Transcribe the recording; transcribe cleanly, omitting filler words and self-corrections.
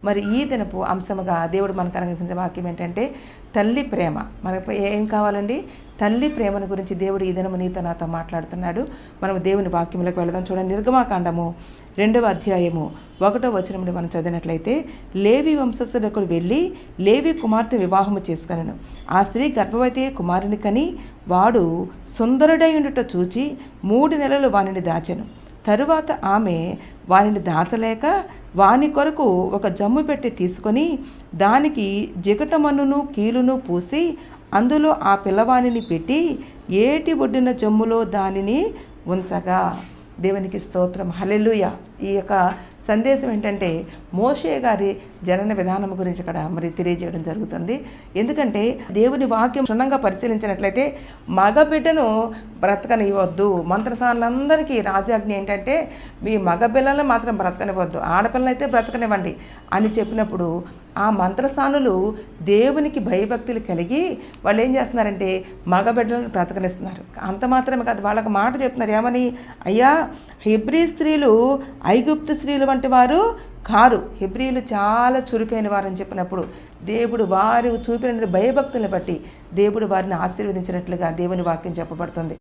మరి ఈ దినపు అంశముగా దేవుడు మనకు అనుగ్రహించిన వాక్యం ఏంటంటే తల్లి ప్రేమ. మనకు ఏం కావాలండి? తల్లి ప్రేమను గురించి దేవుడు ఈ దినము నీతో నాతో మాట్లాడుతున్నాడు. మనం దేవుని వాక్యంలోకి వెళదాం. చూడండి, నిర్గమాకాండము 2వ అధ్యాయము 1వ వచనం మనం చదివినట్లయితే, లేవి వంశస్థులకు వెళ్ళి లేవి కుమార్తె వివాహము చేసుకొనెను. ఆ స్త్రీ గర్భవతి కుమారుని కని వాడు సుందరుడై ఉండుట చూచి 3 నెలలు వానిని దాచెను. తరువాత ఆమె వానిని దాచలేక వాని కొరకు ఒక జమ్ము పెట్టి తీసుకొని దానికి జిగటమన్నును కీలును పూసి అందులో ఆ పిల్లవానిని పెట్టి ఏటి ఒడ్డిన జమ్ములో దానిని ఉంచగా. దేవునికి స్తోత్రం, హల్లెలూయా. ఈ యొక్క సందేశం ఏంటంటే మోషే గారి జనన విధానం గురించి ఇక్కడ మరి తెలియజేయడం జరుగుతుంది. ఎందుకంటే దేవుని వాక్యం క్షుణ్ణంగా పరిశీలించినట్లయితే మగబిడ్డను బ్రతకనివ్వద్దు. మంత్రసానులందరికీ రాజాజ్ఞ ఏంటంటే మీ మగపిల్లలను మాత్రం బ్రతకనివ్వద్దు, ఆడపిల్లనైతే బ్రతకనివ్వండి అని చెప్పినప్పుడు ఆ మంత్రసానులు దేవునికి భయభక్తులు కలిగి వాళ్ళు ఏం చేస్తున్నారంటే మగబిడ్డలను బ్రతకనిస్తున్నారు. అంత మాత్రమే కాదు, వాళ్ళకు మాట చెప్తున్నారు. ఏమని? అయ్యా, హెబ్రీ స్త్రీలు ఐగుప్తు స్త్రీలు వంటి వారు కారు, హెబ్రీలు చాలా చురుకైన వారని చెప్పినప్పుడు దేవుడు వారు చూపిన భయభక్తులను బట్టి దేవుడు వారిని ఆశీర్వదించినట్లుగా దేవుని వాక్యం చెప్పబడుతుంది.